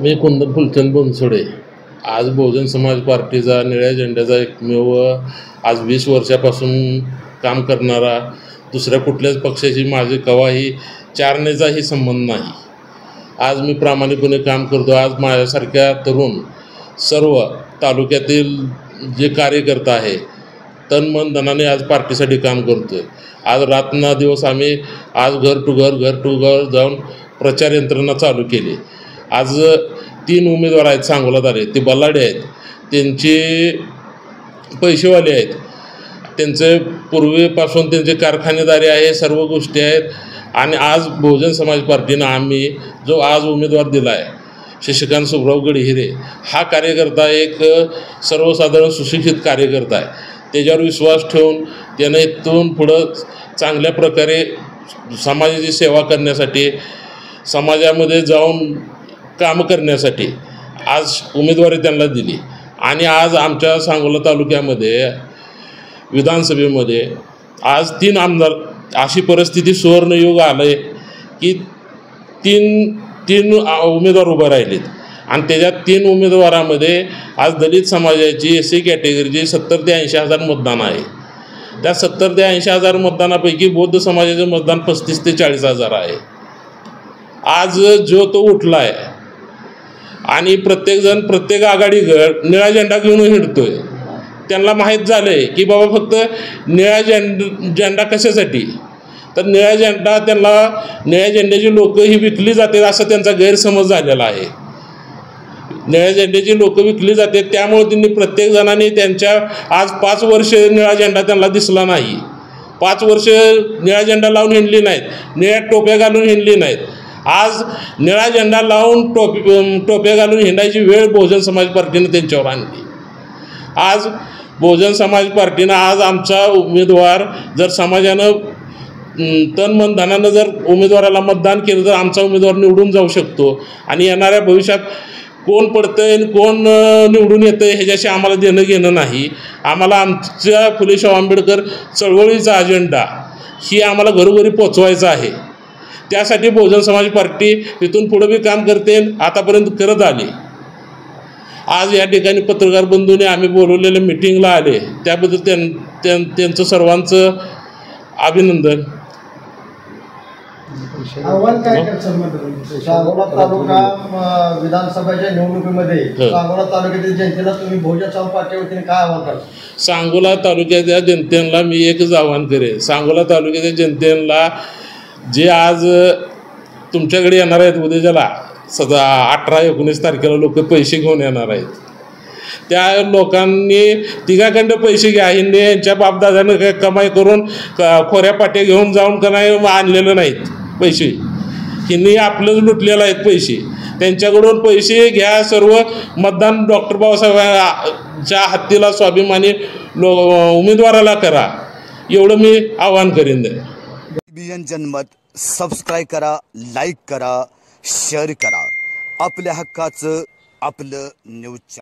मी कुंदन फुलचंद बनसोडे. आज बहुजन समाज पार्टीचा निळ्या झेंड्याचा एकमेव आज 20 वर्षापासून काम करणारा, दुसऱ्या कुठल्याच पक्षाची माझी केव्हाही चारण्याचाही संबंध नाही. आज मी प्रामाणिकपणे काम करतो. आज माझ्यासारख्या तरुण सर्व तालुक्यातील जे कार्यकर्ता आहे तन मन धनाने आज पार्टीसाठी काम करतो आहे. आज रात्र दिवस आम्ही आज घर टू घर जाऊन प्रचार यंत्रणा चालू केली. आज 3 उमेदवार आहेत सांगोलात आले. ते बल्लाडे आहेत, त्यांचे पैसेवाले आहेत, त्यांचे पूर्वीपासून त्यांचे कारखानेदारी आहे, सर्व गोष्टी आहेत. आणि आज बहुजन समाज पार्टीनं आम्ही जो आज उमेदवार दिला आहे शशिकांत सुब्राव गडहिरे, हा कार्यकर्ता एक सर्वसाधारण सुशिक्षित कार्यकर्ता आहे. त्याच्यावर विश्वास ठेवून त्यानं इथून पुढं चांगल्या प्रकारे समाजाची सेवा करण्यासाठी, समाजामध्ये जाऊन काम करण्यासाठी आज उमेदवारी त्यांना दिली. आणि आज आमच्या सांगोला तालुक्यामध्ये विधानसभेमध्ये आज 3 आमदार, अशी परिस्थिती सुवर्णयुग आलं आहे की तीन उमेदवार उभं राहिलेत. आणि त्याच्यात 3 उमेदवारामध्ये आज दलित समाजाची SC कॅटेगरीची 70 ते 80 हजार मतदान आहे. त्या 70 ते 80 हजार मतदानापैकी बौद्ध समाजाचं मतदान 35 ते 40 हजार आहे. आज जो तो उठला आहे आणि प्रत्येकजण प्रत्येक आघाडीकडे निळा झेंडा घेऊन हिंडतोय. त्यांना माहीत झालं आहे की बाबा फक्त निळा झेंडा कशासाठी, तर निळा झेंडा त्यांना निळ्या झेंड्याची लोक ही विकली जाते असं त्यांचा गैरसमज झालेला आहे. निळ्या झेंड्याची लोक विकली जाते, त्यामुळे त्यांनी प्रत्येक जणांनी त्यांच्या आज 5 वर्ष निळा झेंडा त्यांना दिसला नाही. 5 वर्ष निळा झेंडा लावून हिंडली नाहीत, निळ्या टोप्या घालून हिंडली नाहीत. आज निळा झेंडा लावून टोप्या घालून हिंडायची वेळ बहुजन समाज पार्टीनं त्यांच्यावर आणली. आज बहुजन समाज पार्टीनं आज आमचा उमेदवार जर समाजानं तन मन धनानं जर उमेदवाराला मतदान केलं तर आमचा उमेदवार निवडून जाऊ शकतो. आणि येणाऱ्या भविष्यात कोण पडतंय कोण निवडून येतं आहे ह्याच्याशी आम्हाला देणं घेणं नाही. आम्हाला आमच्या फुले शाहू आंबेडकर चळवळीचा अजेंडा ही आम्हाला घरोघरी पोचवायचा आहे. त्यासाठी बहुजन समाज पार्टी तिथून पुढं बी काम करते, आतापर्यंत करत आली. आज या ठिकाणी पत्रकार बंधूने आम्ही बोलवलेल्या मिटिंगला आले, त्याबद्दल त्यांचं सर्वांचं अभिनंदन. आव्हान काय करतात सांगोला तालुका विधानसभेच्या निवडणुकीमध्ये सांगोला तालुक्यातील जनतेला तुम्ही बहुजन समाज पार्टी वतीने काय आव्हान करता? सांगोला तालुक्याच्या जनतेला मी एकच आव्हान करेन. सांगोला तालुक्याच्या जनतेला जे आज तुमच्याकडे येणार आहेत उद्याच्याला 18-19 तारखेला लोक पैसे घेऊन येणार आहेत, त्या लोकांनी तिघाखंड पैसे घ्या. हिंदे यांच्या बापदादानं कमाई करून खोऱ्या पाट्या घेऊन जाऊन का नाही आणलेलं नाहीत पैसे. हिंनी आपलंच लुटलेलं आहेत पैसे. त्यांच्याकडून पैसे घ्या. सर्व मतदान डॉक्टर बाबासाहेबांच्या हत्तीला स्वाभिमानी उमेदवाराला करा, एवढं मी आवाहन करीन. जनमत सबस्क्राईब करा, लाईक करा, शेअर करा. आपल्या हक्काचं आपलं न्यूज.